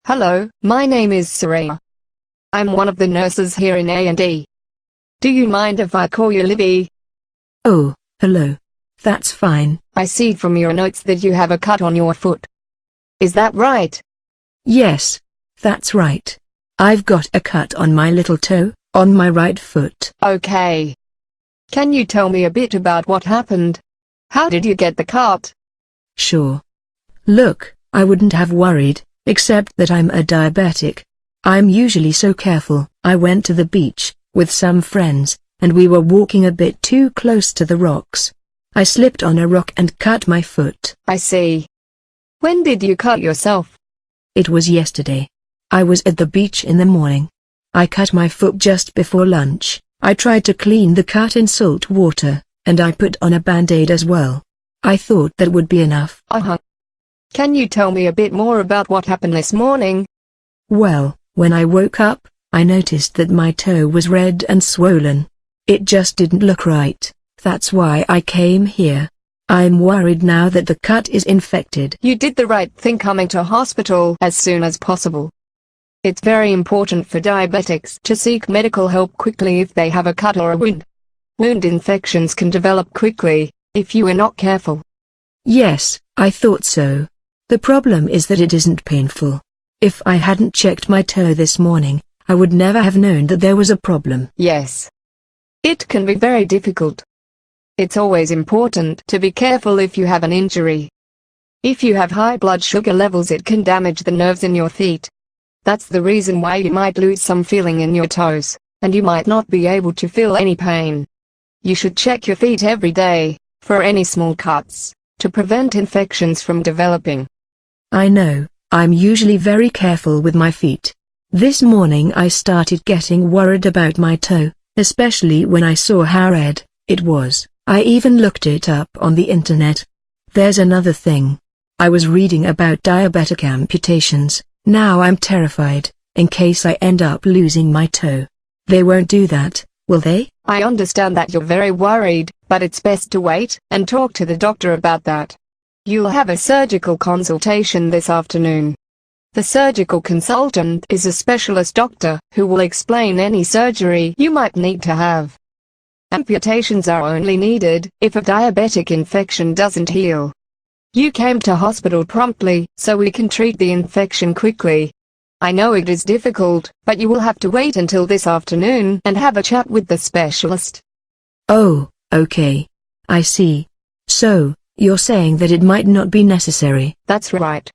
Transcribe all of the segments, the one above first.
Hello, my name is Serena. I'm one of the nurses here in A&E. Do you mind if I call you Libby? Oh, hello. That's fine. I see from your notes that you have a cut on your foot. Is that right? Yes, that's right. I've got a cut on my little toe, on my right foot. Okay. Can you tell me a bit about what happened? How did you get the cut? Sure. Look, I wouldn't have worried, except that I'm a diabetic. I'm usually so careful. I went to the beach, with some friends, and we were walking a bit too close to the rocks. I slipped on a rock and cut my foot. I see. When did you cut yourself? It was yesterday. I was at the beach in the morning. I cut my foot just before lunch. I tried to clean the cut in salt water, and I put on a band-aid as well. I thought that would be enough. Can you tell me a bit more about what happened this morning? Well, when I woke up, I noticed that my toe was red and swollen. It just didn't look right. That's why I came here. I'm worried now that the cut is infected. You did the right thing coming to hospital as soon as possible. It's very important for diabetics to seek medical help quickly if they have a cut or a wound. Wound infections can develop quickly, if you are not careful. Yes, I thought so. The problem is that it isn't painful. If I hadn't checked my toe this morning, I would never have known that there was a problem. Yes. It can be very difficult. It's always important to be careful if you have an injury. If you have high blood sugar levels, it can damage the nerves in your feet. That's the reason why you might lose some feeling in your toes, and you might not be able to feel any pain. You should check your feet every day, for any small cuts, to prevent infections from developing. I know, I'm usually very careful with my feet. This morning I started getting worried about my toe, especially when I saw how red it was. I even looked it up on the internet. There's another thing. I was reading about diabetic amputations. Now I'm terrified, in case I end up losing my toe. They won't do that, will they? I understand that you're very worried, but it's best to wait and talk to the doctor about that. You'll have a surgical consultation this afternoon. The surgical consultant is a specialist doctor who will explain any surgery you might need to have. Amputations are only needed if a diabetic infection doesn't heal. You came to hospital promptly, so we can treat the infection quickly. I know it is difficult, but you will have to wait until this afternoon and have a chat with the specialist. Oh, okay. I see. So, you're saying that it might not be necessary. That's right.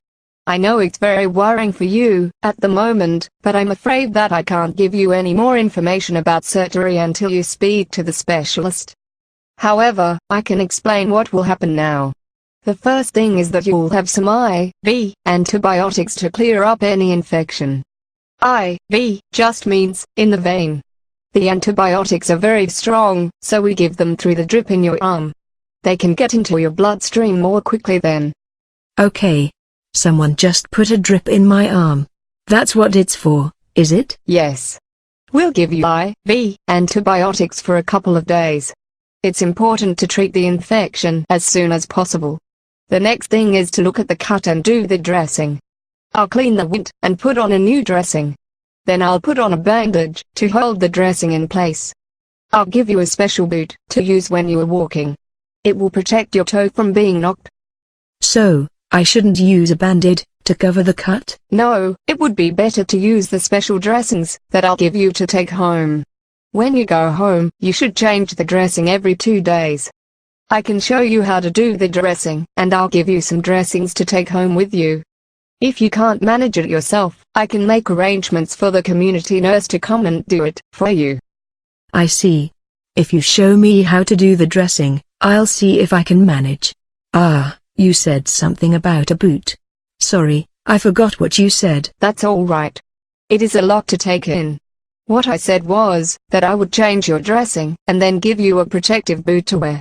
I know it's very worrying for you at the moment, but I'm afraid that I can't give you any more information about surgery until you speak to the specialist. However, I can explain what will happen now. The first thing is that you'll have some IV antibiotics to clear up any infection. IV just means in the vein. The antibiotics are very strong, so we give them through the drip in your arm. They can get into your bloodstream more quickly then. Okay. Someone just put a drip in my arm. That's what it's for, is it? Yes. We'll give you IV antibiotics for a couple of days. It's important to treat the infection as soon as possible. The next thing is to look at the cut and do the dressing. I'll clean the wound and put on a new dressing. Then I'll put on a bandage to hold the dressing in place. I'll give you a special boot to use when you are walking. It will protect your toe from being knocked. So, I shouldn't use a band-aid to cover the cut? No, it would be better to use the special dressings that I'll give you to take home. When you go home, you should change the dressing every 2 days. I can show you how to do the dressing, and I'll give you some dressings to take home with you. If you can't manage it yourself, I can make arrangements for the community nurse to come and do it for you. I see. If you show me how to do the dressing, I'll see if I can manage. You said something about a boot. Sorry, I forgot what you said. That's all right. It is a lot to take in. What I said was that I would change your dressing and then give you a protective boot to wear.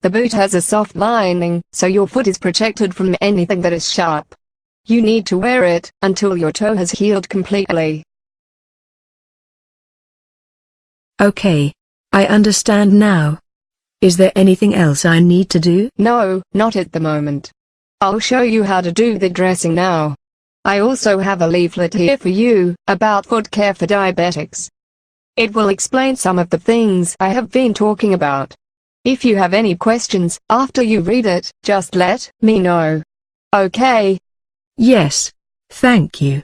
The boot has a soft lining, so your foot is protected from anything that is sharp. You need to wear it until your toe has healed completely. Okay. I understand now. Is there anything else I need to do? No, not at the moment. I'll show you how to do the dressing now. I also have a leaflet here for you, about foot care for diabetics. It will explain some of the things I have been talking about. If you have any questions after you read it, just let me know. Okay? Yes. Thank you.